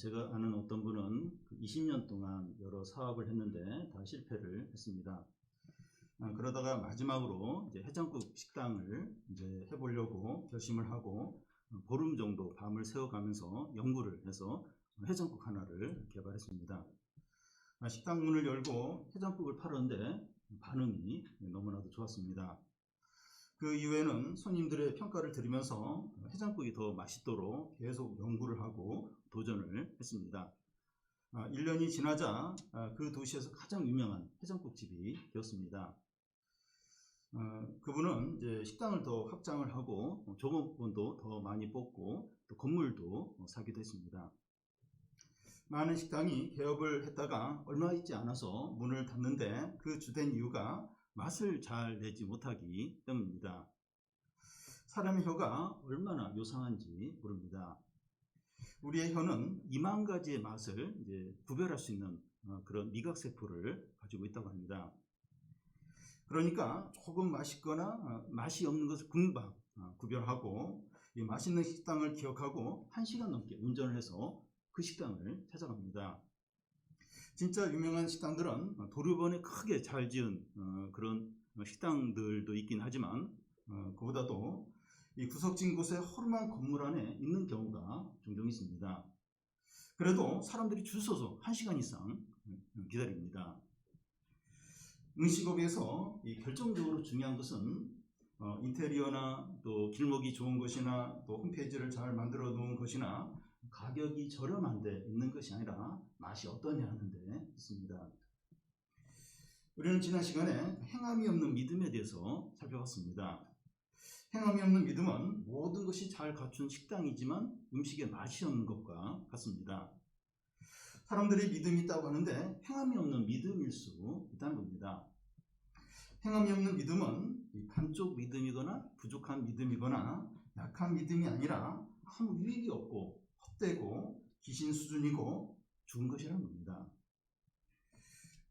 제가 아는 어떤 분은 20년 동안 여러 사업을 했는데 다 실패를 했습니다. 그러다가 마지막으로 이제 해장국 식당을 이제 해보려고 결심을 하고 보름 정도 밤을 새워가면서 연구를 해서 해장국 하나를 개발했습니다. 식당 문을 열고 해장국을 팔았는데 반응이 너무나도 좋았습니다. 그 이후에는 손님들의 평가를 들으면서 해장국이 더 맛있도록 계속 연구를 하고 도전을 했습니다. 1년이 지나자 그 도시에서 가장 유명한 해장국집이 되었습니다. 그분은 이제 식당을 더 확장을 하고 종업원도 더 많이 뽑고 또 건물도 사기도 했습니다. 많은 식당이 개업을 했다가 얼마 있지 않아서 문을 닫는데 그 주된 이유가 맛을 잘 내지 못하기 때문입니다. 사람의 혀가 얼마나 요상한지 모릅니다. 우리의 혀는 2만 가지의 맛을 이제 구별할 수 있는 그런 미각세포를 가지고 있다고 합니다. 그러니까 조금 맛있거나 맛이 없는 것을 금방 구별하고 이 맛있는 식당을 기억하고 1시간 넘게 운전을 해서 그 식당을 찾아갑니다. 진짜 유명한 식당들은 도로변에 크게 잘 지은 그런 식당들도 있긴 하지만 그보다도 이 구석진 곳에 허름한 건물 안에 있는 경우가 종종 있습니다. 그래도 사람들이 줄 서서 1시간 이상 기다립니다. 음식업에서 이 결정적으로 중요한 것은 인테리어나 또 길목이 좋은 것이나 또 홈페이지를 잘 만들어 놓은 것이나 가격이 저렴한 데 있는 것이 아니라 맛이 어떠냐 하는 데 있습니다. 우리는 지난 시간에 행함이 없는 믿음에 대해서 살펴봤습니다. 행함이 없는 믿음은 모든 것이 잘 갖춘 식당이지만 음식에 맛이 없는 것과 같습니다. 사람들이 믿음이 있다고 하는데 행함이 없는 믿음일 수 있다는 겁니다. 행함이 없는 믿음은 반쪽 믿음이거나 부족한 믿음이거나 약한 믿음이 아니라 아무 유익이 없고 헛되고 귀신 수준이고 죽은 것이라는 겁니다.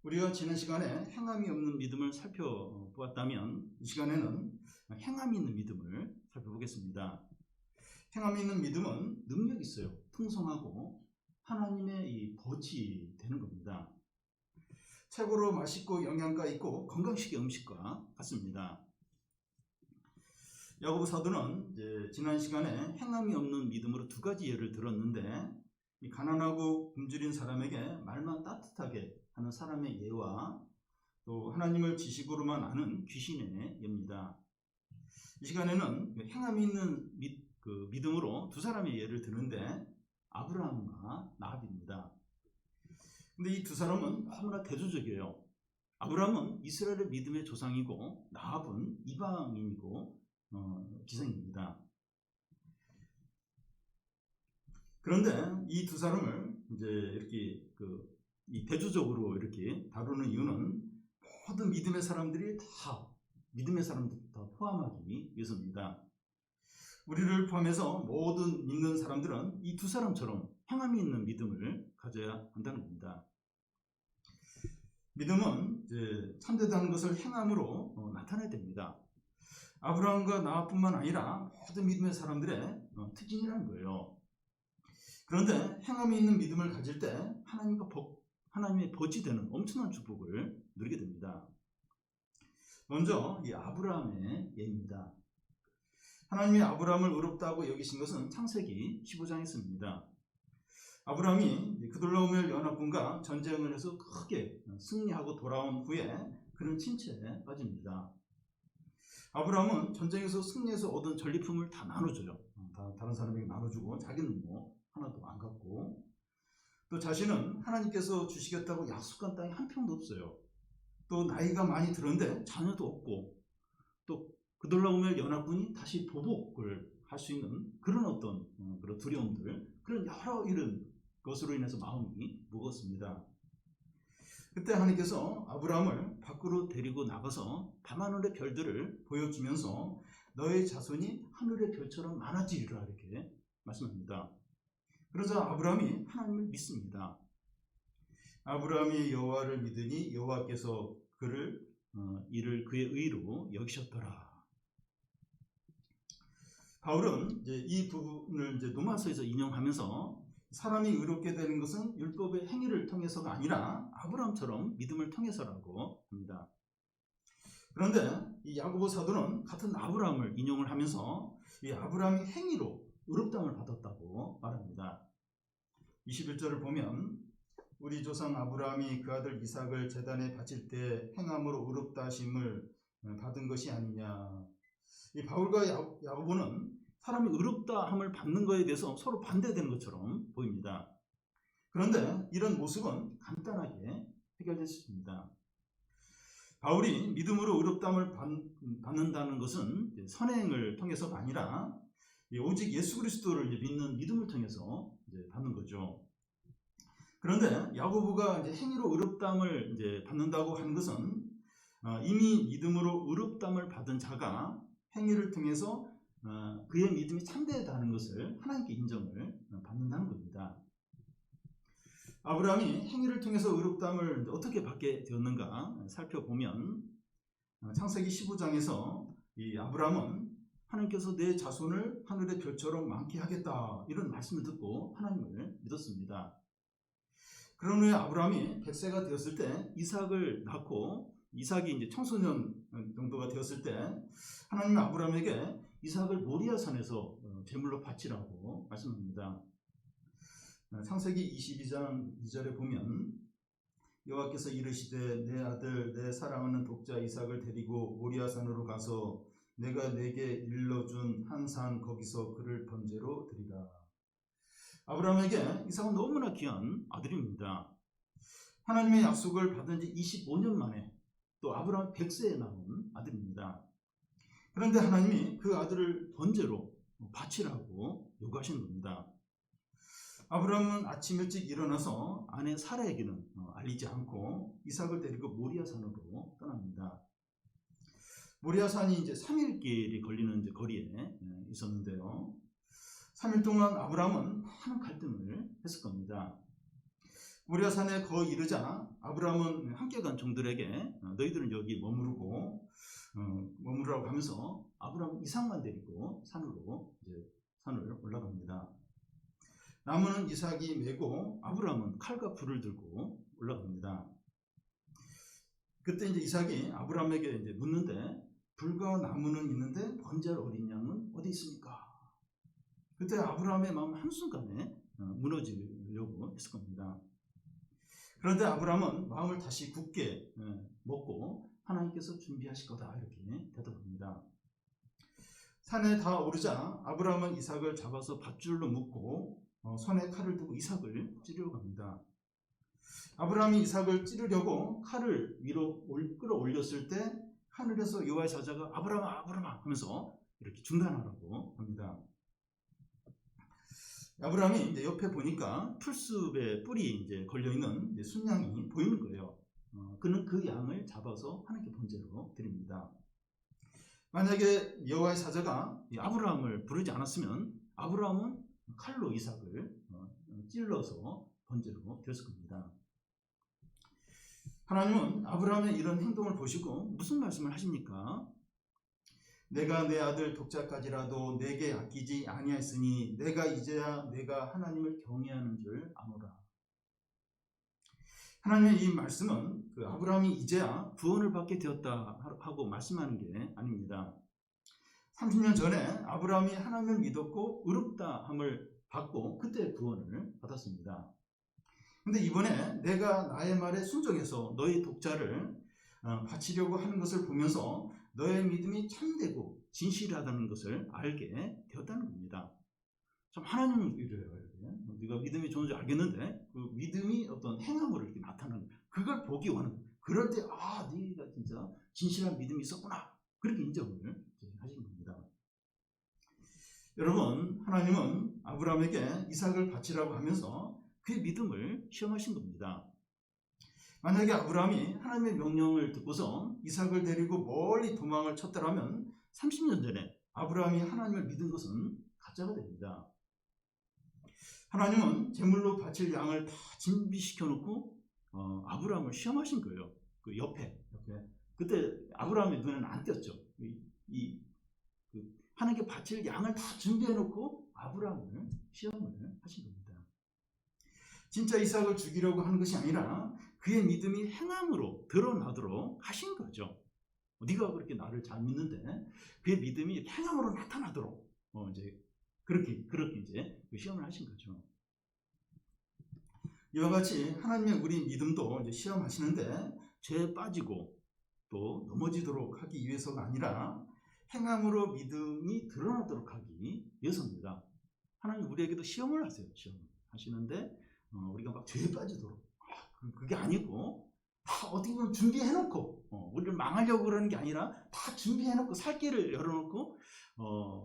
우리가 지난 시간에 행함이 없는 믿음을 살펴보았다면 이 시간에는 행함이 있는 믿음을 살펴보겠습니다. 행함이 있는 믿음은 능력이 있어요. 풍성하고 하나님의 이 벗이 되는 겁니다. 최고로 맛있고 영양가 있고 건강식의 음식과 같습니다. 야고보 사도는 이제 지난 시간에 행함이 없는 믿음으로 2가지 예를 들었는데 이 가난하고 굶주린 사람에게 말만 따뜻하게 하는 사람의 예와 또 하나님을 지식으로만 아는 귀신의 예입니다. 이 시간에는 행함이 있는 믿음으로 2사람의 예를 드는데 아브라함과 나합입니다. 근데 이 2사람은 너무나 대조적이에요. 아브라함은 이스라엘의 믿음의 조상이고 나합은 이방인이고 기생입니다. 그런데 이 2사람을 이제 이렇게 이 대조적으로 이렇게 다루는 이유는 모든 믿음의 사람들이 다 포함하기 위해서입니다. 우리를 포함해서 모든 믿는 사람들은 이 2사람처럼 행함이 있는 믿음을 가져야 한다는 겁니다. 믿음은 이제 참되다는 것을 행함으로 나타내야 됩니다. 아브라함과 나뿐만 아니라 모든 믿음의 사람들의 특징이라는 거예요. 그런데 행함이 있는 믿음을 가질 때 하나님의 벗이 되는 엄청난 축복을 누리게 됩니다. 먼저 이 아브라함의 예입니다. 하나님이 아브라함을 의롭다고 여기신 것은 창세기 15장에 있습니다. 아브라함이 그돌라오멜 연합군과 전쟁을 해서 크게 승리하고 돌아온 후에 그는 침체에 빠집니다. 아브라함은 전쟁에서 승리해서 얻은 전리품을 다 나눠줘요. 다른 사람에게 나눠주고 자기는 하나도 안 갖고 또 자신은 하나님께서 주시겠다고 약속한 땅이 한 평도 없어요. 또 나이가 많이 들었는데 자녀도 없고 또 그돌라오멜 연합군이 다시 보복을 할 수 있는 그런 어떤 그런 두려움들, 그런 여러 이런 것으로 인해서 마음이 무겁습니다. 그때 하나님께서 아브라함을 밖으로 데리고 나가서 밤하늘의 별들을 보여주면서 너의 자손이 하늘의 별처럼 많아지리라 이렇게 말씀합니다. 그러자 아브라함이 하나님을 믿습니다. 아브라함이 여호와를 믿으니 여호와께서 이를 그의 의로 여기셨더라. 바울은 이제 이 부분을 이제 로마서에서 인용하면서 사람이 의롭게 되는 것은 율법의 행위를 통해서가 아니라 아브라함처럼 믿음을 통해서라고 합니다. 그런데 이 야고보 사도는 같은 아브라함을 인용을 하면서 이 아브라함이 행위로 의롭다함을 받았다고 말합니다. 21절을 보면 우리 조상 아브라함이 그 아들 이삭을 제단에 바칠 때 행함으로 의롭다 하심을 받은 것이 아니냐. 이 바울과 야고보는 사람이 의롭다함을 받는 것에 대해서 서로 반대되는 것처럼 보입니다. 그런데 이런 모습은 간단하게 해결될 수 있습니다. 바울이 믿음으로 의롭다함을 받는다는 것은 선행을 통해서가 아니라 오직 예수 그리스도를 믿는 믿음을 통해서 받는 거죠. 그런데 야고보가 행위로 의롭다함을 받는다고 하는 것은 이미 믿음으로 의롭다함을 받은 자가 행위를 통해서 그의 믿음이 참되다는 것을 하나님께 인정을 받는다는 겁니다. 아브라함이 행위를 통해서 의롭다함을 어떻게 받게 되었는가 살펴보면 창세기 15장에서 이 아브라함은 하나님께서 내 자손을 하늘의 별처럼 많게 하겠다 이런 말씀을 듣고 하나님을 믿었습니다. 그런 후에 아브라함이 100세가 되었을 때 이삭을 낳고 이삭이 이제 청소년 정도가 되었을 때 하나님이 아브라함에게 이삭을 모리아 산에서 제물로 바치라고 말씀합니다. 창세기 22장 2절에 보면 여호와께서 이르시되 내 아들 내 사랑하는 독자 이삭을 데리고 모리아 산으로 가서 내가 내게 일러준 한 산 거기서 그를 번제로 드리라. 아브라함에게 이삭은 너무나 귀한 아들입니다. 하나님의 약속을 받은 지 25년 만에 또 아브라함 100세에 낳은 아들입니다. 그런데 하나님이 그 아들을 번제로 바치라고 요구하신 겁니다. 아브라함은 아침 일찍 일어나서 아내 사라에게는 알리지 않고 이삭을 데리고 모리아 산으로 떠납니다. 모리아 산이 이제 3일길이 걸리는 거리에 있었는데요. 3일 동안 아브라함은 많은 갈등을 했을 겁니다. 모리아 산에 거의 이르자 아브라함은 함께 간 종들에게 너희들은 여기 머무르라고 하면서 아브라함은 이삭만 데리고 산을 올라갑니다. 나무는 이삭이 메고 아브라함은 칼과 불을 들고 올라갑니다. 그때 이제 이삭이 아브라함에게 이제 묻는데 불과 나무는 있는데 번제할 어린 양은 어디 있습니까? 그때 아브라함의 마음 한순간에 무너지려고 했을 겁니다. 그런데 아브라함은 마음을 다시 굳게 먹고 하나님께서 준비하실 거다 이렇게 대답합니다. 산에 다 오르자 아브라함은 이삭을 잡아서 밧줄로 묶고 손에 칼을 두고 이삭을 찌르러 갑니다. 아브라함이 이삭을 찌르려고 칼을 위로 끌어올렸을 때 하늘에서 여호와의 사자가 아브라함아 아브라함아 하면서 이렇게 중단하라고 합니다. 아브라함이 이제 옆에 보니까 풀숲에 뿔이 이제 걸려 있는 순양이 보이는 거예요. 그는 그 양을 잡아서 하나님께 번제로 드립니다. 만약에 여호와의 사자가 아브라함을 부르지 않았으면 아브라함은 칼로 이삭을 찔러서 번제로 드렸을 겁니다. 하나님은 아브라함의 이런 행동을 보시고 무슨 말씀을 하십니까? 내가 내 아들 독자까지라도 내게 아끼지 아니하였으니 내가 이제야 내가 하나님을 경외하는 줄 아노라. 하나님의 이 말씀은 그 아브라함이 이제야 구원을 받게 되었다 하고 말씀하는 게 아닙니다. 30년 전에 아브라함이 하나님을 믿었고 의롭다함을 받고 그때 구원을 받았습니다. 근데 이번에 내가 나의 말에 순종해서 너의 독자를 바치려고 하는 것을 보면서 너의 믿음이 참되고 진실하다는 것을 알게 되었다는 겁니다. 참 하나님은 이래요. 네가 믿음이 좋은 줄 알겠는데 그 믿음이 어떤 행함으로 이렇게 나타나는 거예요. 그걸 보기 원하는 거예요. 그럴 때 네가 진짜 진실한 믿음이 있었구나. 그렇게 인정을 하신 겁니다. 여러분, 하나님은 아브라함에게 이삭을 바치라고 하면서 그의 믿음을 시험하신 겁니다. 만약에 아브라함이 하나님의 명령을 듣고서 이삭을 데리고 멀리 도망을 쳤더라면 30년 전에 아브라함이 하나님을 믿은 것은 가짜가 됩니다. 하나님은 제물로 바칠 양을 다 준비시켜 놓고 아브라함을 시험하신 거예요. 그 옆에. 그때 아브라함의 눈에는 안 띄었죠. 하나님께 바칠 양을 다 준비해 놓고 아브라함을 시험을 하신 겁니다. 진짜 이삭을 죽이려고 하는 것이 아니라 그의 믿음이 행함으로 드러나도록 하신 거죠. 네가 그렇게 나를 잘 믿는데 그의 믿음이 행함으로 나타나도록 이제 그렇게 이제 시험을 하신 거죠. 이와 같이 하나님의 우리 믿음도 이제 시험하시는데 죄에 빠지고 또 넘어지도록 하기 위해서가 아니라 행함으로 믿음이 드러나도록 하기 위해서입니다. 하나님 우리에게도 시험을 하세요. 시험을 하시는데 우리가 막 죄에 빠지도록 그게 아니고 다 어떻게 보면 준비해놓고 우리를 망하려고 그러는 게 아니라 다 준비해놓고 살 길을 열어놓고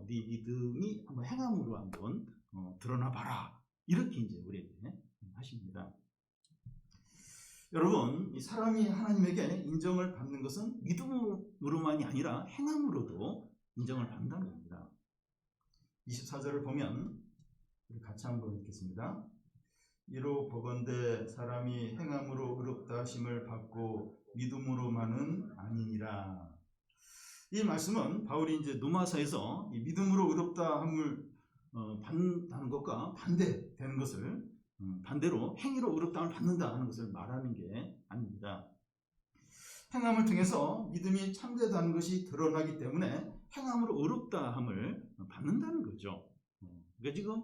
네 믿음이 한번 행함으로 한번 드러나봐라 이렇게 이제 우리에게 하십니다. 여러분, 이 사람이 하나님에게 인정을 받는 것은 믿음으로만이 아니라 행함으로도 인정을 받는다는 겁니다. 24절을 보면 우리 같이 한번 읽겠습니다. 이로 보건대 사람이 행함으로 의롭다 하심을 받고 믿음으로만은 아니니라. 이 말씀은 바울이 이제 로마서에서 이 믿음으로 의롭다 함을 받는다는 것과 반대되는 것을 반대로 행위로 의롭다함을 받는다는 것을 말하는 게 아닙니다. 행함을 통해서 믿음이 참되다는 것이 드러나기 때문에 행함으로 의롭다함을 받는다는 거죠. 그러니까 지금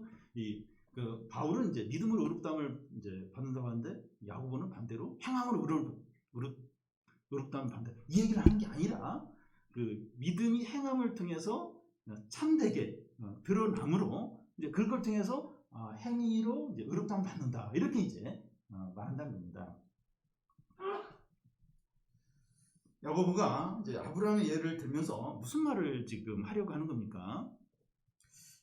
그 바울은 이제 믿음으로 의롭다함을 이제 받는다고 하는데 야고보는 반대로 행함으로 의롭다함을 받는다 이 얘기를 하는 게 아니라 그 믿음이 행함을 통해서 참되게 드러남으로 이제 그걸 통해서 행위로 이제 의롭다함을 받는다 이렇게 이제 말한다는 겁니다. 야고보가 이제 아브라함의 예를 들면서 무슨 말을 지금 하려고 하는 겁니까?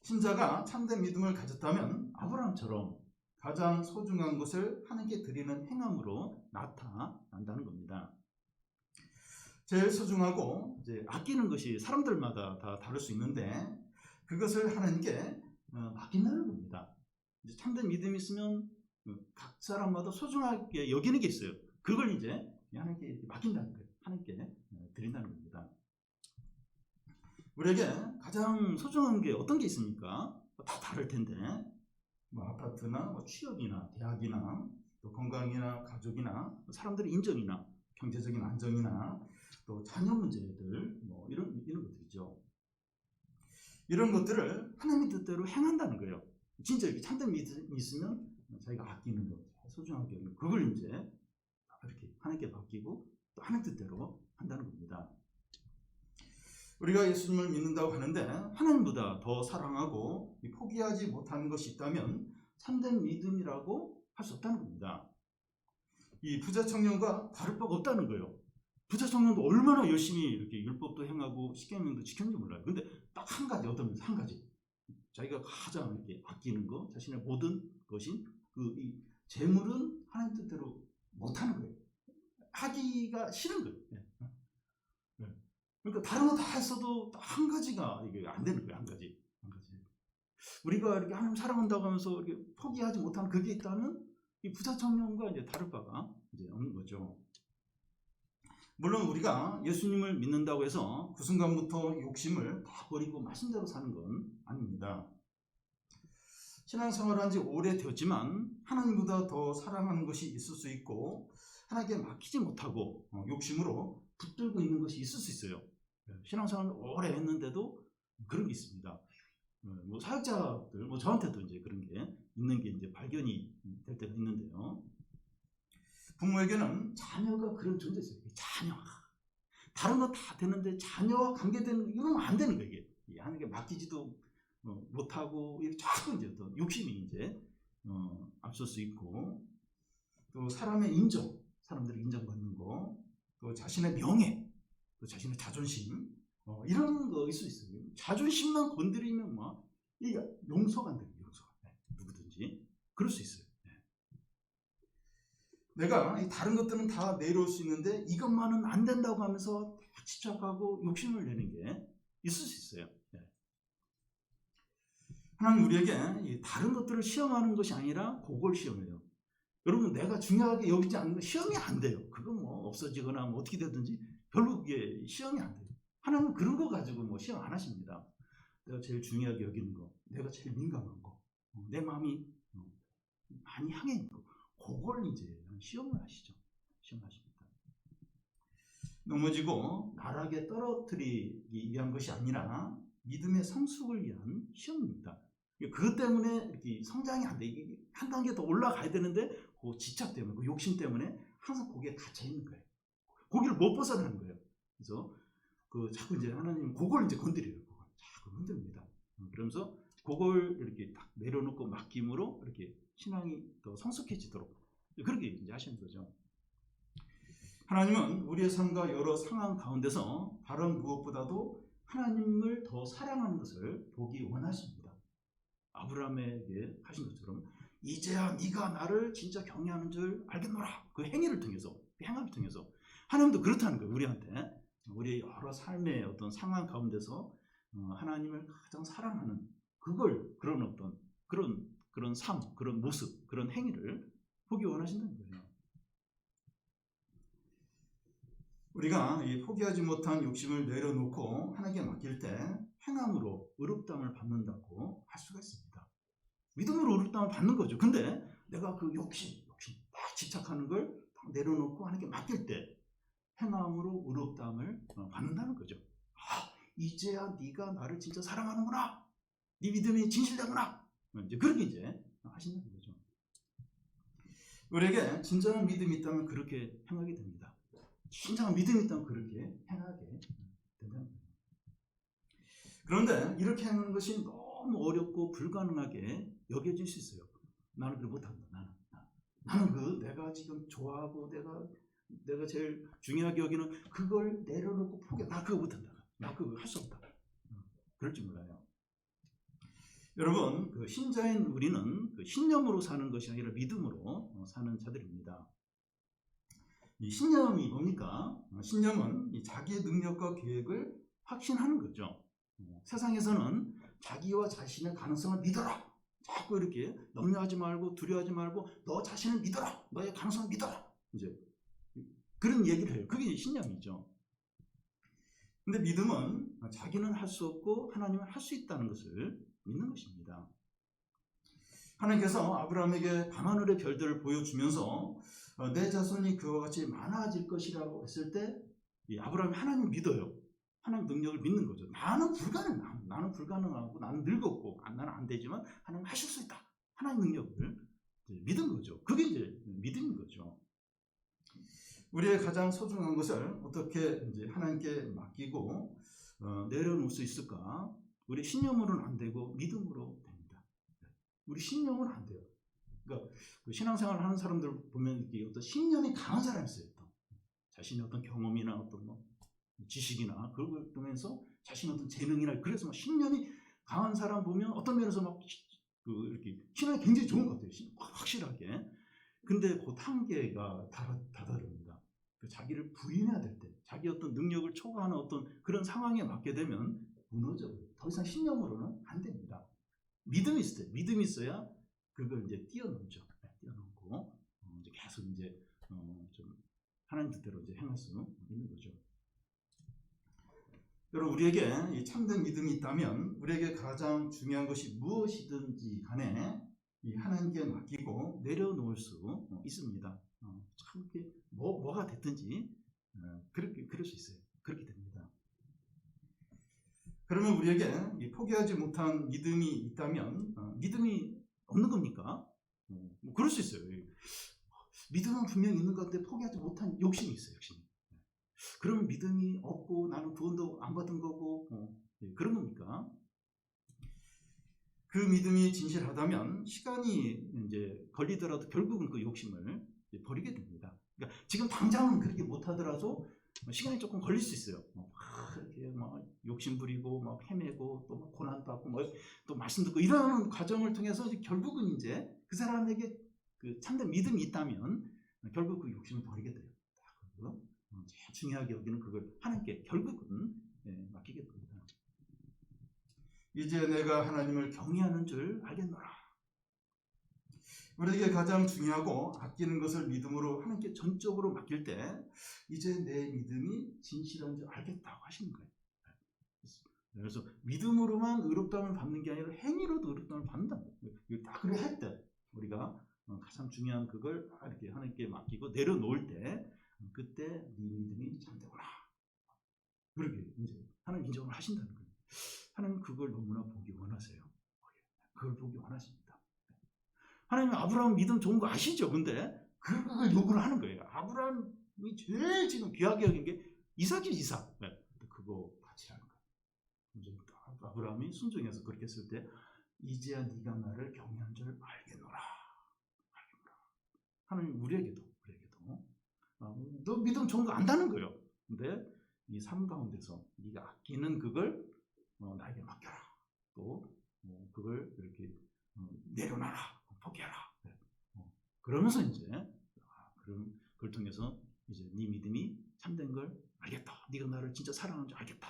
신자가 참된 믿음을 가졌다면 아브라함처럼 가장 소중한 것을 하나님께 드리는 행함으로 나타난다는 겁니다. 제일 소중하고 이제 아끼는 것이 사람들마다 다 다를 수 있는데 그것을 하나님께 맡긴다는 겁니다. 이제 참된 믿음이 있으면 각 사람마다 소중하게 여기는 게 있어요. 그걸 이제 하나님께 맡긴다는 거예요. 하나님께 드린다는 겁니다. 우리에게 가장 소중한 게 어떤 게 있습니까? 다 다를 텐데 뭐 아파트나 뭐 취업이나 대학이나 또 건강이나 가족이나 사람들의 인정이나 경제적인 안정이나 또 자녀 문제들 뭐 이런 것들이죠. 이런 것들을 하나님의 뜻대로 행한다는 거예요. 진짜 이렇게 참된 믿음이 있으면 자기가 아끼는 것, 소중하게 여기는 그걸 이제 이렇게 하나님께 맡기고 또 하나님 뜻대로 한다는 겁니다. 우리가 예수님을 믿는다고 하는데 하나님보다 더 사랑하고 포기하지 못하는 것이 있다면 참된 믿음이라고 할 수 없다는 겁니다. 이 부자 청년과 다를 바가 없다는 거예요. 부자 청년도 얼마나 열심히 이렇게 율법도 행하고 십계명도 지켰는지 몰라요. 근데 딱 한 가지 얻으면서 한 가지 자기가 가장 이렇게 아끼는 거, 자신의 모든 것인 이 재물은 하나님 뜻대로 못하는 거예요. 하기가 싫은 거예요. 그러니까 다른 거 다 했어도 한 가지가 이게 안 되는 거예요. 한 가지. 우리가 이렇게 하나님 사랑한다고 하면서 이렇게 포기하지 못하는 그게 있다면 이 부자 청년과 이제 다를 바가 이제 없는 거죠. 물론 우리가 예수님을 믿는다고 해서 그 순간부터 욕심을 다 버리고 말씀대로 사는 건 아닙니다. 신앙생활을 한 지 오래되었지만 하나님보다 더 사랑하는 것이 있을 수 있고 하나님께 맡기지 못하고 욕심으로 붙들고 있는 것이 있을 수 있어요. 신앙생활을 오래 했는데도 그런 게 있습니다. 뭐 사역자들, 뭐 저한테도 이제 그런 게 있는 게 이제 발견이 될 때가 있는데요. 부모에게는 자녀가 그런 존재 있어요. 자녀. 다른 거 다 되는데 자녀와 관계되는 이러면 안 되는 거예요. 이게 하나님께 맡기지도 못하고 자꾸 이제 또 욕심이 이제 앞설 수 있고 또 사람의 인정, 사람들이 인정받는 거, 또 자신의 명예, 또 자신의 자존심 이런 거 있을 수 있어요. 자존심만 건드리면 막 이게 용서가 안 돼요. 용서가 누구든지 그럴 수 있어요. 내가 다른 것들은 다 내려올 수 있는데 이것만은 안 된다고 하면서 집착하고 욕심을 내는 게 있을 수 있어요. 하나님 우리에게 다른 것들을 시험하는 것이 아니라 그걸 시험해요. 여러분 내가 중요하게 여기지 않는 건 시험이 안 돼요. 그건 뭐 없어지거나 뭐 어떻게 되든지 별로 그게 시험이 안 돼요. 하나님은 그런 거 가지고 뭐 시험 안 하십니다. 내가 제일 중요하게 여기는 거, 내가 제일 민감한 거, 내 마음이 많이 향해 있는 거 그걸 이제 시험을 하시죠. 시험하십니다. 넘어지고 나락에 떨어뜨리기 위한 것이 아니라 믿음의 성숙을 위한 시험입니다. 그것 때문에 이렇게 성장이 안 돼. 이게 한 단계 더 올라가야 되는데 그 집착 때문에, 그 욕심 때문에 항상 거기에 갇혀 있는 거예요. 거기를 못 벗어나는 거예요. 그래서 자꾸 이제 하나님 그걸 이제 건드려요. 그걸 자꾸 흔듭니다. 그러면서 그걸 이렇게 딱 내려놓고 맡김으로 이렇게 신앙이 더 성숙해지도록 그렇게 이제 하시는 거죠. 하나님은 우리의 삶과 여러 상황 가운데서 다른 무엇보다도 하나님을 더 사랑하는 것을 보기 원하십니다. 아브라함에게 하신 것처럼 이제야 네가 나를 진짜 경외하는 줄 알겠노라. 그 행위를 통해서, 그 행함을 통해서 하나님도 그렇다는 거예요. 우리한테 우리의 여러 삶의 어떤 상황 가운데서 하나님을 가장 사랑하는 그런 어떤 그런 삶, 그런 모습, 그런 행위를 보기 원하신다는 거예요. 우리가 이 포기하지 못한 욕심을 내려놓고 하나님께 맡길 때 행함으로 의롭다함을 받는다고 할 수가 있습니다. 믿음으로 의롭다함을 받는 거죠. 근데 내가 그 욕심 딱 집착하는 걸 딱 내려놓고 하나님께 맡길 때 행함으로 의롭다함을 받는다는 거죠. 이제야 네가 나를 진짜 사랑하는구나. 네 믿음이 진실되구나. 이제 그렇게 이제 하신다는 거죠. 우리에게 진정한 믿음이 있다면 그렇게 행하게 됩니다. 진정한 믿음이 있다면 그렇게 행하게 된다는 거예요. 그런데 이렇게 하는 것이 너무 어렵고 불가능하게 여겨질 수 있어요. 나는 그걸 못한다. 나는 내가 지금 좋아하고 내가 제일 중요하게 여기는 그걸 내려놓고 포기해. 나 그거 못한다. 나 그거 할 수 없다. 그럴 줄 몰라요. 여러분, 신자인 우리는 신념으로 사는 것이 아니라 믿음으로 사는 자들입니다. 이 신념이 뭡니까? 신념은 자기의 능력과 계획을 확신하는 거죠. 세상에서는 자기와 자신의 가능성을 믿어라. 자꾸 이렇게 염려하지 말고 두려워하지 말고 너 자신을 믿어라. 너의 가능성을 믿어라. 이제 그런 얘기를 해요. 그게 신념이죠. 근데 믿음은 자기는 할 수 없고 하나님은 할 수 있다는 것을 믿는 것입니다. 하나님께서 아브라함에게 밤하늘의 별들을 보여주면서 내 자손이 그와 같이 많아질 것이라고 했을 때 아브라함이 하나님을 믿어요. 하나님 능력을 믿는 거죠. 나는 불가능해. 나는 불가능하고 나는 늙었고 나는 안 되지만 하나님 하실 수 있다. 하나님 능력을 믿은 거죠. 그게 이제 믿음인 거죠. 우리의 가장 소중한 것을 어떻게 이제 하나님께 맡기고 내려놓을 수 있을까? 우리 신념으로는 안 되고 믿음으로 됩니다. 우리 신념은 안 돼요. 그러니까 신앙생활을 하는 사람들 보면 이렇게 어떤 신념이 강한 사람이 있어요. 또. 자신의 어떤 경험이나 어떤 지식이나 그런 걸 통해서 자신의 어떤 재능이나 그래서 신념이 강한 사람 보면 어떤 면에서 이렇게 신앙이 굉장히 좋은 것 같아요. 확실하게. 근데 그 한계가 다릅니다. 자기를 부인해야 될 때, 자기 어떤 능력을 초과하는 어떤 그런 상황에 맞게 되면 무너져요. 더 이상 신념으로는 안 됩니다. 믿음이 있을 때, 믿음이 있어야 그걸 이제 뛰어넘죠. 뛰어넘고 이제 계속 이제 좀 하나님 뜻대로 이제 행할 수 있는 거죠. 여러분, 우리에게 이 참된 믿음이 있다면 우리에게 가장 중요한 것이 무엇이든지 간에 이 하나님께 맡기고 내려놓을 수 있습니다. 참 이렇게 뭐가 됐든지 그럴 수 있어요. 그렇게 됩니다. 그러면 우리에게 포기하지 못한 믿음이 있다면 믿음이 없는 겁니까? 뭐 그럴 수 있어요. 믿음은 분명히 있는 것 같은데 포기하지 못한 욕심이 있어요. 욕심이. 그러면 믿음이 없고 나는 구원도 안 받은 거고 그런 겁니까? 그 믿음이 진실하다면 시간이 이제 걸리더라도 결국은 그 욕심을 버리게 됩니다. 그러니까 지금 당장은 그렇게 못하더라도 시간이 조금 걸릴 수 있어요. 이렇게 욕심 부리고 헤매고 또 고난받고 또 말씀 듣고 이런 과정을 통해서 결국은 이제 그 사람에게 그 참된 믿음이 있다면 결국 그 욕심을 버리게 돼요. 제일 중요하게 여기는 그걸 하나님께 결국은 맡기게 됩니다. 이제 내가 하나님을 경외하는 줄 알겠노라. 우리에게 가장 중요하고 아끼는 것을 믿음으로 하나님께 전적으로 맡길 때 이제 내 믿음이 진실한 줄 알겠다고 하시는 거예요. 그래서 믿음으로만 의롭다함을 받는 게 아니라 행위로도 의롭다함을 받는다. 딱 그렇게 할 때 우리가 가장 중요한 그걸 이렇게 하나님께 맡기고 내려놓을 때 그때 네 믿음이 참되구나. 그렇게 이제 하나님 인정을 하신다는 거예요. 하나님 그걸 너무나 보기 원하세요. 그걸 보기 원하십니다. 하나님 아브라함 믿음 좋은 거 아시죠? 근데 그걸 요구를 하는 거예요. 아브라함이 제일 지금 귀하게 여긴 게 이삭이 이삭. 그거 같이 하는 거예요. 아브라함이 순종해서 그렇게 했을 때 이제야 네가 나를 경외한 줄 알겠노라. 하나님 우리에게도 너 믿음 좋은 거 안다는 거예요. 근데 이 삶 가운데서 네가 아끼는 그걸 나에게 맡겨라. 또 그걸 이렇게 내려놔라. 포기해라. 그러면서 이제 그걸 통해서 이제 네 믿음이 참된 걸 알겠다. 네가 나를 진짜 사랑하는 줄 알겠다.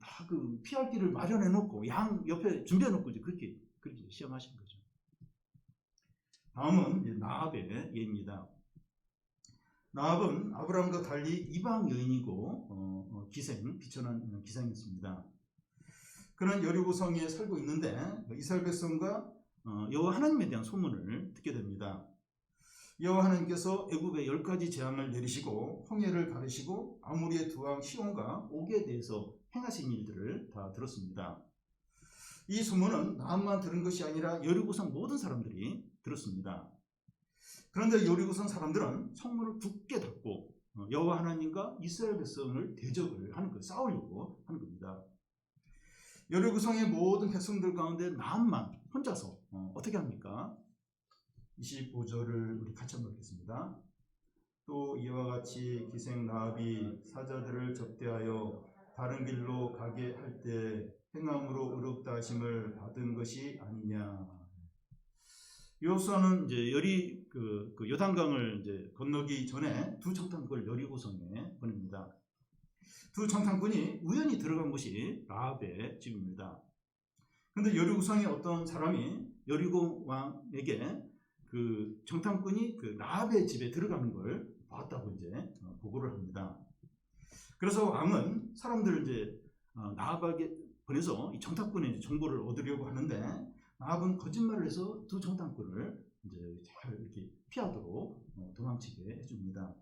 다 그 피할 길을 마련해 놓고 양 옆에 준비해 놓고 이제 그렇게 시험하신 거죠. 다음은 나합의 예입니다. 나합은 아브라함과 달리 이방 여인이고 비천한 기생이었습니다. 그는 여리고성에 살고 있는데 이스라엘 백성과 여호와 하나님에 대한 소문을 듣게 됩니다. 여호와 하나님께서 애굽에 10가지 재앙을 내리시고 홍해를 가르시고 아모리의 두 왕 시온과 옥에 대해서 행하신 일들을 다 들었습니다. 이 소문은 나합만 들은 것이 아니라 여리고성 모든 사람들이 들었습니다. 그런데 여리고성 사람들은 성문을 굳게 닫고 여호와 하나님과 이스라엘 백성을 대적을 하는 거예요. 싸우려고 하는 겁니다. 여리고성의 모든 백성들 가운데 나합만 혼자서 어떻게 합니까? 25절을 우리 같이 한번 읽겠습니다. 또 이와 같이 기생 나합이 사자들을 접대하여 다른 길로 가게 할 때 행함으로 의롭다 하심을 받은 것이 아니냐. 여호수아는 이제 그 요단강을 이제 건너기 전에 두 청탄군을 여리고성에 보냅니다. 두 청탄군이 우연히 들어간 곳이 라합의 집입니다. 그런데 여리고성의 어떤 사람이 여리고 왕에게 그 청탄군이 그 라합의 집에 들어가는 걸 봤다고 이제 보고를 합니다. 그래서 왕은 사람들을 이제 나합에게 보내서 이 청탄군의 정보를 얻으려고 하는데 나합은 거짓말을 해서 두 청탄군을 이제 잘 이렇게 피하도록 도망치게 해줍니다.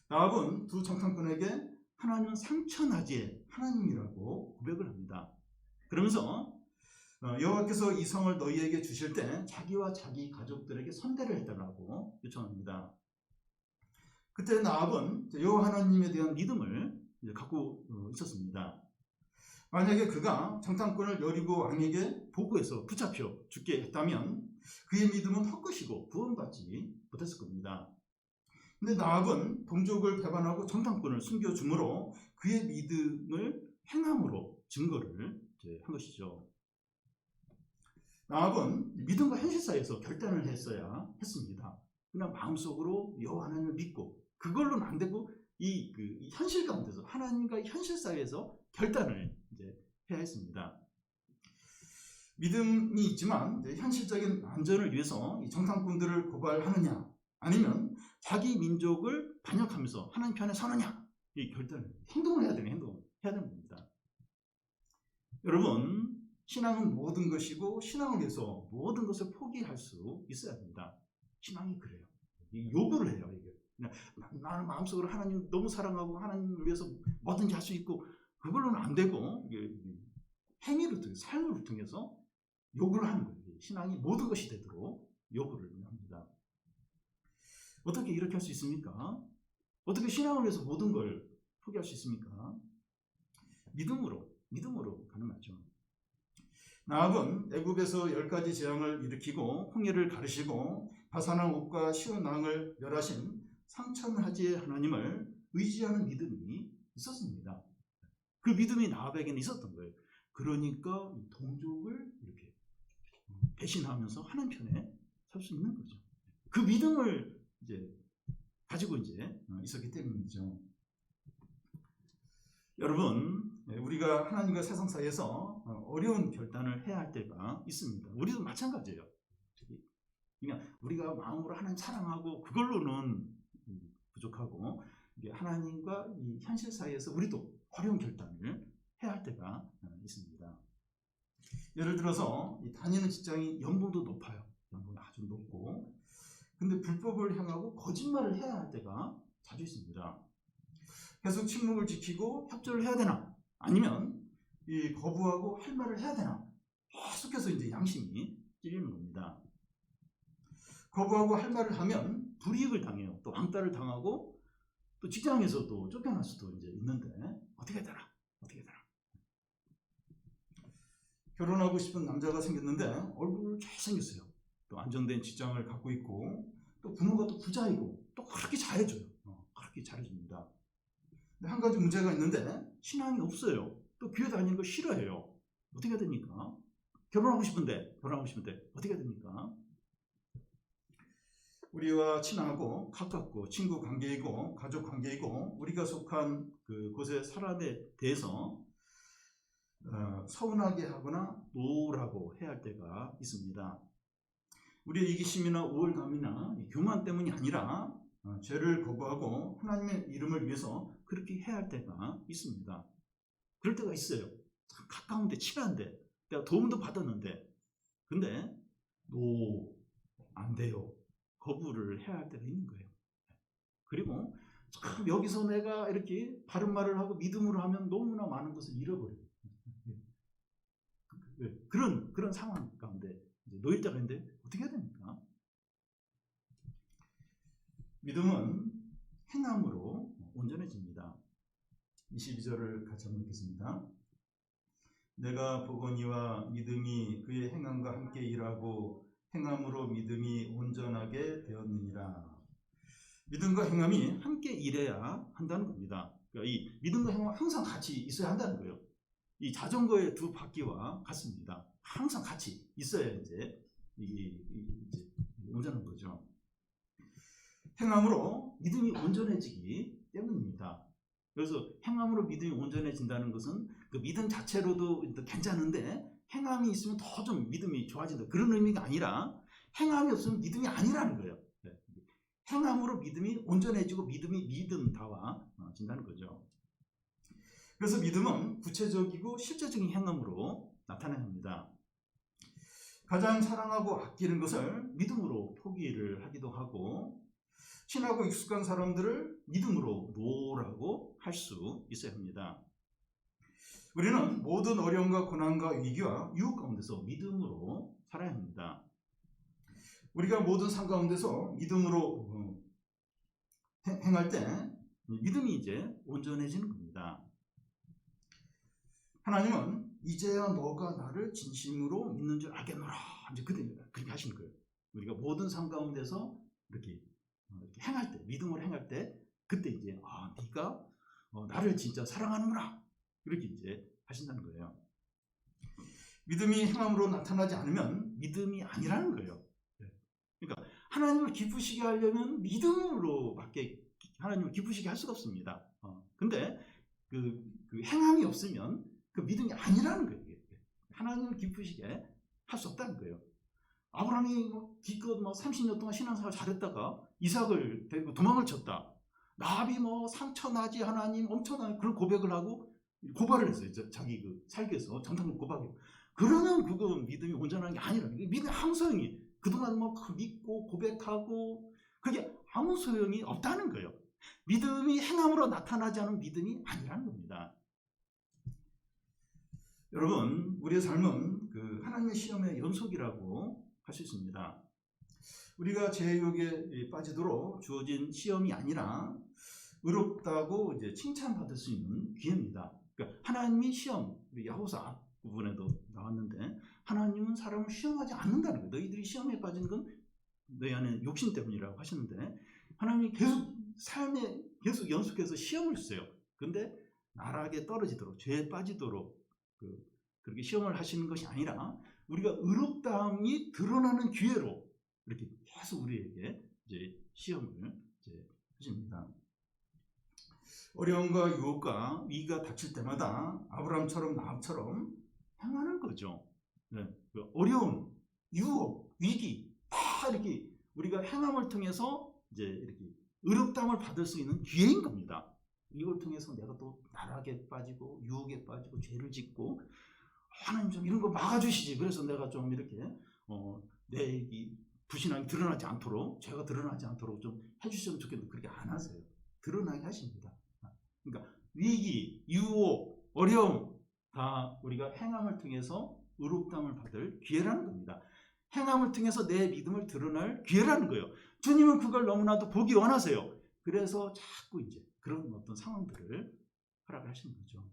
나합은 두 청탄군에게 하나님은 상천하지의 하나님이라고 고백을 합니다. 그러면서 여호와께서 이 성을 너희에게 주실 때 자기와 자기 가족들에게 선대를 해달라고 요청합니다. 그때 나합은 여호와 하나님에 대한 믿음을 갖고 있었습니다. 만약에 그가 청탄꾼을 여리고 왕에게 보고해서 붙잡혀 죽게 했다면 그의 믿음은 헛것이고 구원받지 못했을 겁니다. 근데 나합은 동족을 배반하고 청탄꾼을 숨겨줌으로 그의 믿음을 행함으로 증거를 한 것이죠. 나합은 믿음과 현실 사이에서 결단을 했어야 했습니다. 그냥 마음속으로 여호와 하나님을 믿고 그걸로는 안 되고 이 현실 가운데서 하나님과 현실 사이에서 결단을 이제 해야 했습니다. 믿음이 있지만 현실적인 안전을 위해서 이 정탐꾼들을 고발하느냐 아니면 자기 민족을 반역하면서 하나님 편에 서느냐 이 결단을 행동을 해야 되는 겁니다. 여러분 신앙은 모든 것이고 신앙을 위해서 모든 것을 포기할 수 있어야 합니다. 신앙이 그래요. 요구를 해요. 이게 나는 마음속으로 하나님 너무 사랑하고 하나님을 위해서 뭐든지 할 수 있고 그걸로는 안 되고 행위를 통해 삶을 통해서 요구를 하는 거예요. 신앙이 모든 것이 되도록 요구를 합니다. 어떻게 이렇게 할 수 있습니까? 어떻게 신앙을 위해서 모든 걸 포기할 수 있습니까? 믿음으로 가능하죠. 나합은 애굽에서 10가지 재앙을 일으키고 홍해를 가르시고 바산왕 옥과 시온 왕을 멸하신 상천하지의 하나님을 의지하는 믿음이 있었습니다. 그 믿음이 나합에게는 있었던 거예요. 그러니까 동족을 이렇게 배신하면서 하나님 편에 설 수 있는 거죠. 그 믿음을 이제 가지고 이제 있었기 때문이죠. 여러분, 우리가 하나님과 세상 사이에서 어려운 결단을 해야 할 때가 있습니다. 우리도 마찬가지예요. 그냥 우리가 마음으로 하나님 사랑하고 그걸로는 부족하고 하나님과 이 현실 사이에서 우리도 어려운 결단을 해야 할 때가 있습니다. 예를 들어서 다니는 직장이 연봉도 높아요. 연봉이 아주 근데 불법을 행하고 거짓말을 해야 할 때가 자주 있습니다. 계속 침묵을 지키고 협조를 해야 되나? 아니면 이 거부하고 할 말을 해야 되나? 계속해서 이제 양심이 찔리는 겁니다. 거부하고 할 말을 하면 불이익을 당해요. 또 왕따를 당하고 또 직장에서도 쫓겨날 수도 이제 있는데 어떻게 되나? 어떻게 되나? 결혼하고 싶은 남자가 생겼는데 얼굴 잘생겼어요. 또 안정된 직장을 갖고 있고 또 부모가 또 부자이고 또 그렇게 잘해줘요. 그렇게 잘해줍니다. 근데 한 가지 문제가 있는데 신앙이 없어요. 또 교회 다니는 거 싫어해요. 어떻게 해야 됩니까? 결혼하고 싶은데 어떻게 해야 됩니까? 우리와 친하고 가깝고 친구 관계이고 가족 관계이고 우리가 속한 그곳의 사람에 대해서 서운하게 하거나 노라고 해야 할 때가 있습니다. 우리의 이기심이나 우월감이나 교만 때문이 아니라 죄를 거부하고 하나님의 이름을 위해서 그렇게 해야 할 때가 있습니다. 그럴 때가 있어요. 가까운데 친한데 내가 도움도 받았는데 근데 노, 안 돼요. 거부를 해야 할 때가 있는 거예요. 그리고 참 여기서 내가 이렇게 바른 말을 하고 믿음으로 하면 너무나 많은 것을 잃어버려요. 그런 상황 가운데 놓일 때가 있는데 어떻게 해야 됩니까? 믿음은 행함으로 온전해집니다. 22절을 같이 한번 읽겠습니다. 내가 보거니와 믿음이 그의 행함과 함께 일하고 행함으로 믿음이 온전하게 되었느니라. 믿음과 행함이 함께 일해야 한다는 겁니다. 그러니까 이 믿음과 행함은 항상 같이 있어야 한다는 거예요. 이 자전거의 두 바퀴와 같습니다. 항상 같이 있어야 이제 온전한 거죠. 행함으로 믿음이 온전해지기 때문입니다. 그래서 행함으로 믿음이 온전해진다는 것은 그 믿음 자체로도 괜찮은데 행함이 있으면 더 좀 믿음이 좋아진다. 그런 의미가 아니라 행함이 없으면 믿음이 아니라는 거예요. 행함으로 믿음이 온전해지고 믿음이 믿음다워진다는 거죠. 그래서 믿음은 구체적이고 실제적인 행함으로 나타납니다. 가장 사랑하고 아끼는 것을 믿음으로 포기를 하기도 하고 친하고 익숙한 사람들을 믿음으로 노라고 할 수 있어야 합니다. 우리는 모든 어려움과 고난과 위기와 유혹 가운데서 믿음으로 살아야 합니다. 우리가 모든 삶 가운데서 믿음으로 행할 때 믿음이 이제 온전해지는 겁니다. 하나님은 이제야 너가 나를 진심으로 믿는 줄 알겠노라. 이제 그렇게 하시는 거예요. 우리가 모든 삶 가운데서 이렇게 행할 때, 믿음으로 행할 때, 그때 이제 네가 나를 진짜 사랑하는구나. 이렇게 이제 하신다는 거예요. 믿음이 행함으로 나타나지 않으면 믿음이 아니라는 거예요. 그러니까 하나님을 기쁘시게 하려면 믿음으로밖에 하나님을 기쁘시게 할 수가 없습니다. 근데 그 행함이 없으면 그 믿음이 아니라는 거예요. 하나님을 기쁘시게 할 수 없다는 거예요. 아브라함이 기껏 30년 동안 신앙생활 잘했다가 이삭을 데리고 도망을 쳤다. 라합이 상처나지 하나님 엄청난 그런 고백을 하고 고발을 했어요. 자기 살기에서 정탐 고발이요. 그러면 그건 믿음이 온전한 게 아니라 믿음의 아무 소용이 그동안 믿고 고백하고 그게 아무 소용이 없다는 거예요. 믿음이 행함으로 나타나지 않은 믿음이 아니라는 겁니다. 여러분, 우리의 삶은 하나님의 시험의 연속이라고 할 수 있습니다. 우리가 죄유혹에 빠지도록 주어진 시험이 아니라 의롭다고 이제 칭찬받을 수 있는 기회입니다. 그러니까 하나님이 시험, 우리 야고보서 부분에도 나왔는데 하나님은 사람을 시험하지 않는다는 거예요. 너희들이 시험에 빠지는 건 너희 안에 욕심 때문이라고 하셨는데 하나님이 삶에 계속 연속해서 시험을 주세요. 근데 나락에 떨어지도록 죄에 빠지도록 그렇게 시험을 하시는 것이 아니라 우리가 의롭다함이 드러나는 기회로 이렇게 계속 우리에게 이제 시험을 이제 하십니다. 어려움과 유혹과 위기가 닥칠 때마다 아브라함처럼 라합처럼 행하는 거죠. 어려움, 유혹, 위기 다 이렇게 우리가 행함을 통해서 이제 이렇게 의롭다함을 받을 수 있는 기회인 겁니다. 이걸 통해서 내가 또 나락에 빠지고 유혹에 빠지고 죄를 짓고 하나님 좀 이런 거 막아주시지. 그래서 내가 좀 이렇게 내 불신앙이 드러나지 않도록, 죄가 드러나지 않도록 좀 해주시면 좋겠는데 그렇게 안 하세요. 드러나게 하십니다. 그러니까 위기, 유혹, 어려움 다 우리가 행함을 통해서 의롭다함을 받을 기회라는 겁니다. 행함을 통해서 내 믿음을 드러날 기회라는 거예요. 주님은 그걸 너무나도 보기 원하세요. 그래서 자꾸 이제 그런 어떤 상황들을 허락하시는 거죠.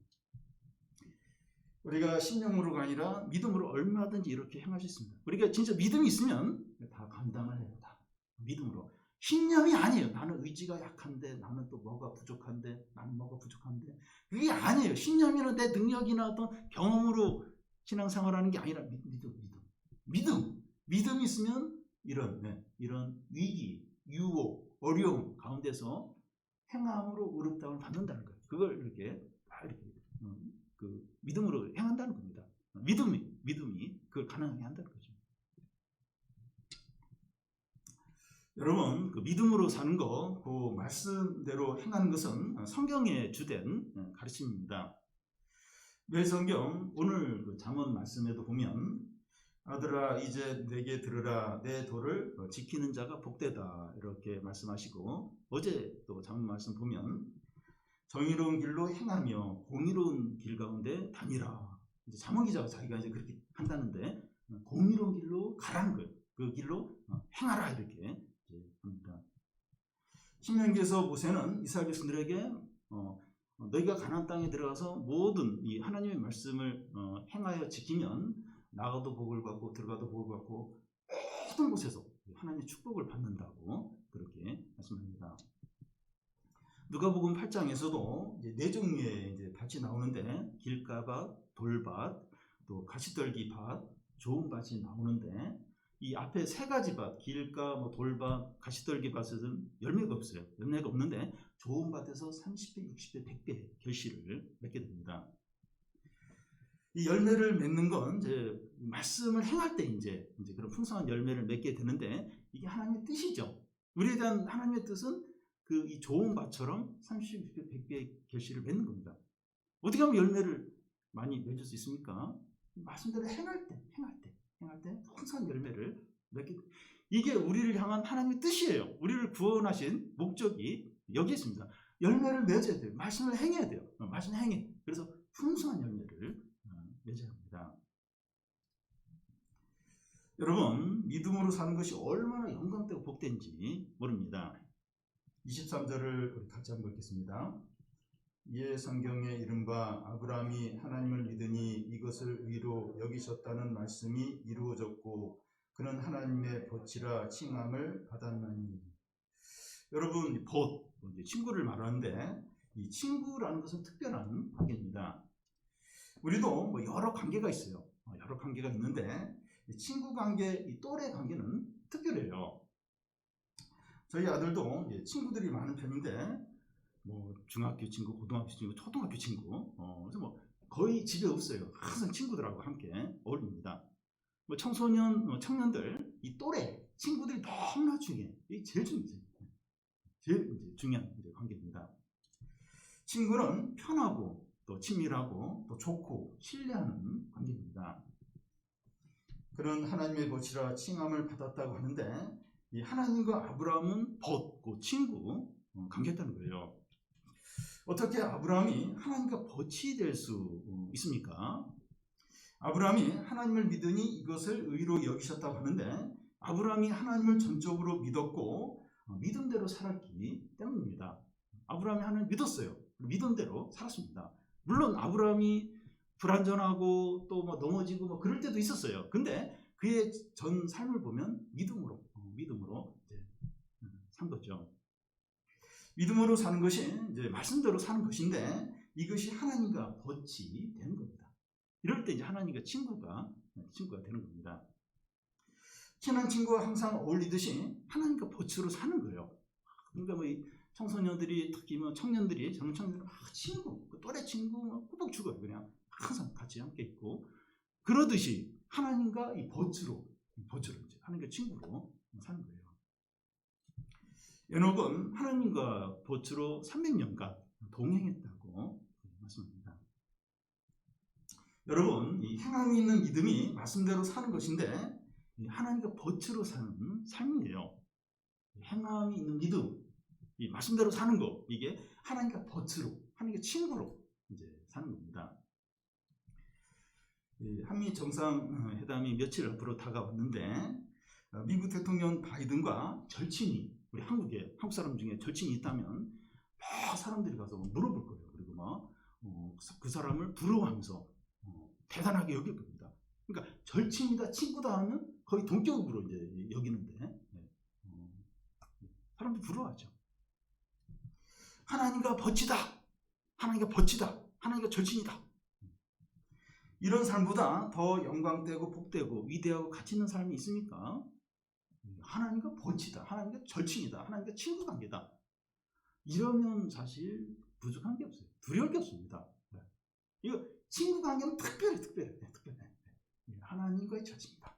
우리가 신념으로가 아니라 믿음으로 얼마든지 이렇게 행할 수 있습니다. 우리가 진짜 믿음이 있으면 다 감당을 해요. 다 믿음으로. 신념이 아니에요. 나는 의지가 약한데, 나는 또 뭐가 부족한데, 나는 뭐가 부족한데. 그게 아니에요. 신념이나 내 능력이나 어떤 경험으로 신앙생활하는 게 아니라 믿음이 있으면 이런 위기, 유혹, 어려움 가운데서 행함으로 의롭다함을 받는다는 거예요. 그걸 이렇게 그 믿음으로 행한다는 겁니다. 믿음이 그걸 가능하게 한다는 거죠. 여러분, 그 믿음으로 사는 거, 그 말씀대로 행하는 것은 성경의 주된 가르침입니다. 왜 성경 오늘 그 잠언 말씀에도 보면 아들아 이제 내게 들으라 내 도를 지키는 자가 복되다 이렇게 말씀하시고, 어제 또 잠언 말씀 보면 정의로운 길로 행하며 공의로운 길 가운데 다니라. 이제 잠언 기자가 자기가 이제 그렇게 한다는데 공의로운 길로 가라는 거예요. 그 길로 행하라 이렇게 합니다. 신명기에서 모세는 이스라엘 백성들에게 너희가 가나안 땅에 들어가서 모든 이 하나님의 말씀을 행하여 지키면 나가도 복을 받고 들어가도 복을 받고 모든 곳에서 하나님의 축복을 받는다고 그렇게 말씀합니다. 누가복음 8장에서도 이제 네 종류의 이제 밭이 나오는데 길가밭, 돌밭, 또 가시떨기 밭, 좋은 밭이 나오는데 이 앞에 세 가지 밭, 길가, 돌밭, 가시떨기 밭에서는 열매가 없어요. 열매가 없는데 좋은 밭에서 30배, 60배, 100배 결실을 맺게 됩니다. 이 열매를 맺는 건 이제 말씀을 행할 때 이제 그런 풍성한 열매를 맺게 되는데 이게 하나님의 뜻이죠. 우리에 대한 하나님의 뜻은 그 이 좋은 밭처럼 30배, 100배의 결실을 맺는 겁니다. 어떻게 하면 열매를 많이 맺을 수 있습니까? 말씀대로 행할 때 풍성한 열매를 맺게. 이게 우리를 향한 하나님의 뜻이에요. 우리를 구원하신 목적이 여기 있습니다. 열매를 맺어야 돼요. 말씀을 행해야 돼요. 말씀을 행해. 그래서 풍성한 열매를 맺어야 합니다. 여러분, 믿음으로 사는 것이 얼마나 영광되고 복된지 모릅니다. 23절을 우리 같이 한번 읽겠습니다. 이에 성경의 이른바 아브라함이 하나님을 믿으니 이것을 의로 여기셨다는 말씀이 이루어졌고 그는 하나님의 벗이라 칭함을 받았나니. 여러분, 벗, 친구를 말하는데 이 친구라는 것은 특별한 관계입니다. 우리도 여러 관계가 있어요. 여러 관계가 있는데 이 친구 관계, 이 또래 관계는 특별해요. 저희 아들도 친구들이 많은 편인데 중학교 친구, 고등학교 친구, 초등학교 친구, 그래서 거의 집에 없어요. 항상 친구들하고 함께 어울립니다. 청소년, 청년들 이 또래 친구들이 너무나 중요해요. 이게 제일 중요한 관계입니다. 친구는 편하고 또 친밀하고 또 좋고 신뢰하는 관계입니다. 그런 하나님의 벗이라 칭함을 받았다고 하는데 이 하나님과 아브라함은 벗고 친구 관계였다는 거예요. 어떻게 아브라함이 하나님과 벗이 될 수 있습니까? 아브라함이 하나님을 믿으니 이것을 의로 여기셨다고 하는데 아브라함이 하나님을 전적으로 믿었고 믿음대로 살았기 때문입니다. 아브라함이 하나님을 믿었어요. 믿음대로 살았습니다. 물론 아브라함이 불완전하고 또 넘어지고 그럴 때도 있었어요. 근데 그의 전 삶을 보면 믿음으로 이제 산 거죠. 믿음으로 사는 것이 이제 말씀대로 사는 것인데 이것이 하나님과 벗이 되는 겁니다. 이럴 때 이제 하나님과 친구가 되는 겁니다. 친한 친구와 항상 어울리듯이 하나님과 벗으로 사는 거예요. 그러니까 이 청소년들이 특히 청년들이 젊은 청년들은 친구, 또래 친구 꾸벅 죽어요. 그냥 항상 같이 함께 있고 그러듯이 하나님과 이 벗으로 이제 하나님과 친구로 사는 거예요. 에녹은 하나님과 벗으로 300년간 동행했다고 말씀합니다. 여러분, 이 행함이 있는 믿음이 말씀대로 사는 것인데 하나님과 벗으로 사는 삶이에요. 행함이 있는 믿음, 이 말씀대로 사는 거, 이게 하나님과 벗으로, 하나님과 친구로 이제 사는 겁니다. 한미 정상회담이 며칠 앞으로 다가왔는데 미국 대통령 바이든과 절친이, 우리 한국 사람 중에 절친이 있다면 막 사람들이 가서 물어볼 거예요. 그리고 막 그 사람을 부러워하면서 대단하게 여길 겁니다. 그러니까 절친이다, 친구다 하면 거의 동격으로 이제 여기는데 사람들 부러워하죠. 하나님과 벗이다, 하나님과 벗이다, 하나님과 절친이다. 이런 삶보다 더 영광되고 복되고 위대하고 가치 있는 삶이 있습니까? 하나님과 벗이다, 하나님과 절친이다, 하나님과 친구 관계다. 이러면 사실 부족한 게 없어요. 두려울 게 없습니다. 이거 친구 관계는 특별해. 하나님과의 절친이다.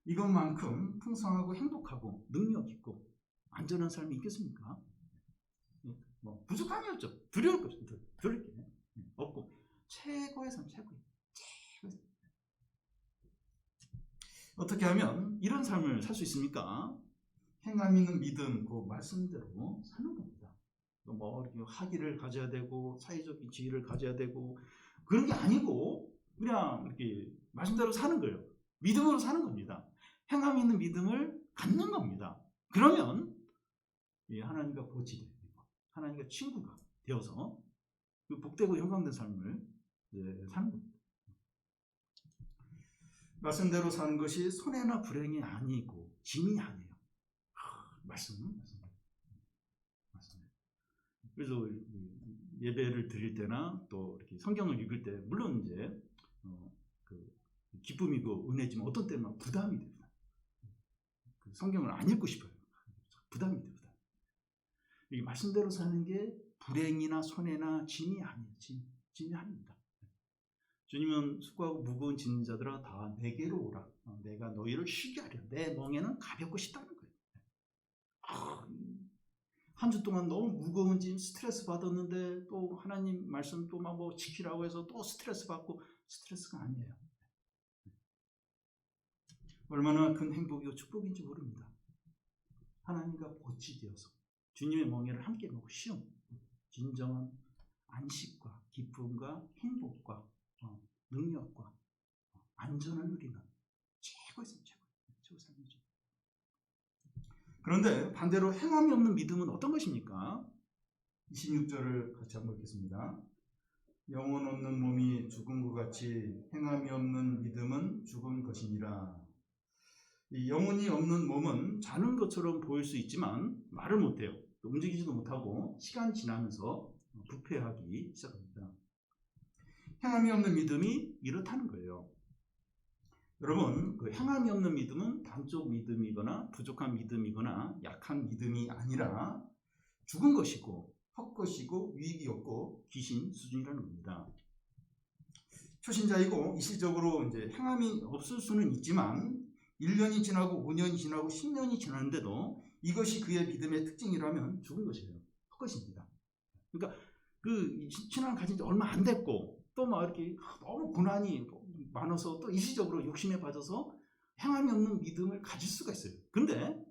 이것만큼 풍성하고 행복하고 능력 있고 안전한 삶이 있겠습니까? 뭐 부족함이 없죠. 두려울 게 없어요. 두려울 게 없고 최고의 삶, 최고의. 어떻게 하면 이런 삶을 살 수 있습니까? 행함 있는 믿음, 그 말씀대로 사는 겁니다. 뭐 이렇게 학위를 가져야 되고 사회적인 지위를 가져야 되고 그런 게 아니고 그냥 이렇게 말씀대로 사는 거예요. 믿음으로 사는 겁니다. 행함 있는 믿음을 갖는 겁니다. 그러면 하나님과 보지 되고 하나님과 친구가 되어서 그 복되고 영광된 삶을 사는 겁니다. 말씀대로 사는 것이 손해나 불행이 아니고 짐이 아니에요. 말씀. 그래서 예배를 드릴 때나 또 이렇게 성경을 읽을 때 물론 이제 그 기쁨이고 은혜지만 어떤 때는 부담이 됩니다. 그 성경을 안 읽고 싶어요. 부담이 됩니다. 이 말씀대로 사는 게 불행이나 손해나 짐이 아니에요. 짐이 아닙니다. 주님은 수고하고 무거운 짐진 자들아 다 내게로 오라. 내가 너희를 쉬게 하려. 내 멍에는 가볍고 쉽다는 거예요. 한 주 동안 너무 무거운 짐, 스트레스 받았는데 또 하나님 말씀 또 막 뭐 지키라고 해서 또 스트레스 받고 스트레스가 아니에요. 얼마나 큰 행복이고 축복인지 모릅니다. 하나님과 보치 되어서 주님의 멍에를 함께 먹고 쉬운 진정한 안식과 기쁨과 행복과 능력과 안전을 누리는 최고의 삶, 최고의 삶이죠. 그런데 반대로 행함이 없는 믿음은 어떤 것입니까? 26절을 같이 한번 읽겠습니다. 영혼 없는 몸이 죽은 것 같이 행함이 없는 믿음은 죽은 것이니라. 이 영혼이 없는 몸은 자는 것처럼 보일 수 있지만 말을 못해요. 움직이지도 못하고 시간이 지나면서 부패하기 시작합니다. 행함이 없는 믿음이 이렇다는 거예요. 여러분, 그 행함이 없는 믿음은 반쪽 믿음이거나 부족한 믿음이거나 약한 믿음이 아니라 죽은 것이고 헛것이고 유익이 없고 귀신 수준이라는 겁니다. 초신자이고 일시적으로 이제 행함이 없을 수는 있지만 1년이 지나고 5년이 지나고 10년이 지났는데도 이것이 그의 믿음의 특징이라면 죽은 것이에요. 헛것입니다. 그러니까 그 신앙을 가진 지 얼마 안 됐고 또 막 이렇게 너무 고난이 많아서 또 일시적으로 욕심에 빠져서 행함이 없는 믿음을 가질 수가 있어요. 근데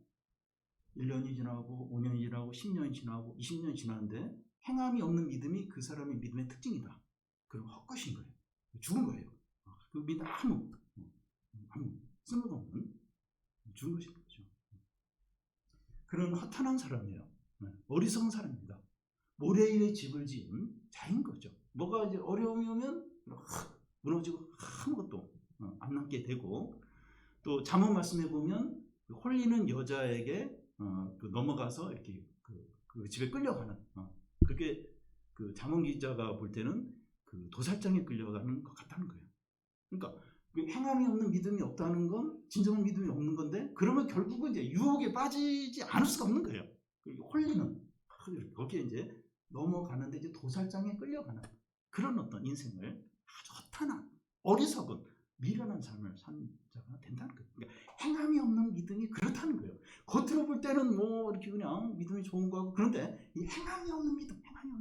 1년이 지나고 5년이 지나고 10년이 지나고 20년이 지났는데 행함이 없는 믿음이 그 사람의 믿음의 특징이다. 그럼 헛것인 거예요. 죽은 거예요. 그 믿음 아무 쓸모가 없는 죽은 것인 거죠. 그런 허탄한 사람이에요. 어리석은 사람입니다. 모래 위에 집을 지은 자인 거죠. 뭐가 이제 어려움이 오면 무너지고 아무것도 안 남게 되고, 또 잠언 말씀에 보면 그 홀리는 여자에게 넘어가서 이렇게 그 집에 끌려가는 그게 그 잠언 기자가 볼 때는 그 도살장에 끌려가는 것 같다는 거예요. 그러니까 그 행함이 없는 믿음이 없다는 건 진정한 믿음이 없는 건데, 그러면 결국은 이제 유혹에 빠지지 않을 수가 없는 거예요. 홀리는 거기에 이제 넘어가는데 이제 도살장에 끌려가는 그런 어떤 인생을 아주 허탄한 어리석은 미련한 삶을 산 자가 된다는 거예요. 그러니까 행함이 없는 믿음이 그렇다는 거예요. 겉으로 볼 때는 뭐 이렇게 그냥 믿음이 좋은 거고, 그런데 이 행함이 없는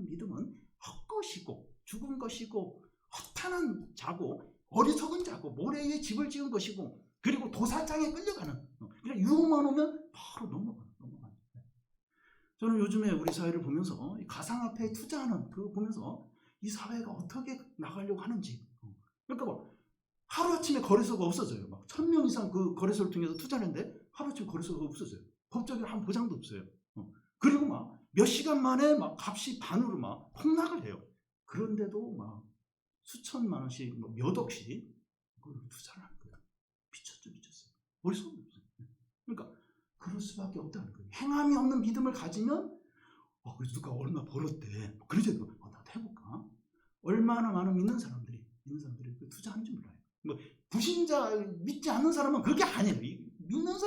믿음은 헛것이고 죽은 것이고 허탄한 자고 어리석은 자고 모래 위에 집을 지은 것이고 그리고 도사장에 끌려가는. 그냥 유혹만 오면 바로 넘어가는. 저는 요즘에 우리 사회를 보면서 가상화폐에 투자하는 그거 보면서 이 사회가 어떻게 나가려고 하는지. 그러니까 막 하루아침에 거래소가 없어져요. 막 1000명 이상 그 거래소를 통해서 투자하는데 하루아침에 거래소가 없어져요. 법적인 한 보장도 없어요. 그리고 막 몇 시간 만에 막 값이 반으로 막 폭락을 해요. 그런데도 막 수천만 원씩, 몇 억씩 그걸 투자를 하는 거예요. 미쳤어요. 머릿속에 없어요. 그러니까 그럴 수밖에 없다는 거예요. 행함이 없는 믿음을 가지면 그래서 누가 얼마 벌었대. 그러지 나도 해볼까? 얼마나 많은 믿는 사람들이 투자하는지 몰라요. 뭐 부신자 믿지 않는 사람은 그게 아니에요. 믿는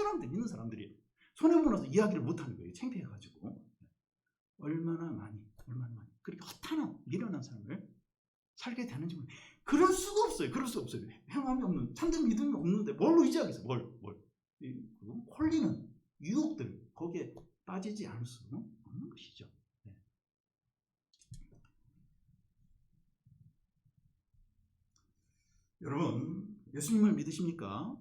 사람들이 손해보고 나서 이야기를 못하는 거예요. 창피해가지고. 얼마나 많이 그렇게 허탄한 미련한 삶을 살게 되는지 몰라요. 그럴 수가 없어요. 행함이 없는, 참된 믿음이 없는데 뭘로 의지하겠어요? 홀리는 유혹들, 거기에 빠지지 않을 수 없는 것이죠. 네. 여러분, 예수님을 믿으십니까?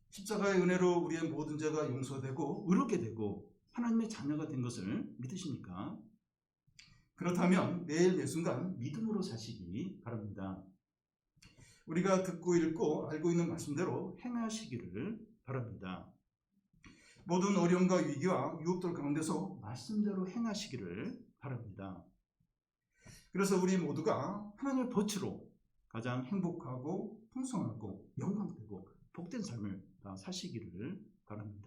십자가의 은혜로 우리의 모든 죄가 용서되고 의롭게 되고 하나님의 자녀가 된 것을 믿으십니까? 그렇다면 매일 매순간 믿음으로 사시기 바랍니다. 우리가 듣고 읽고 알고 있는 말씀대로 행하시기를 바랍니다. 모든 어려움과 위기와 유혹들 가운데서 말씀대로 행하시기를 바랍니다. 그래서 우리 모두가 하나님의 빛으로 가장 행복하고 풍성하고 영광되고 복된 삶을 다 사시기를 바랍니다.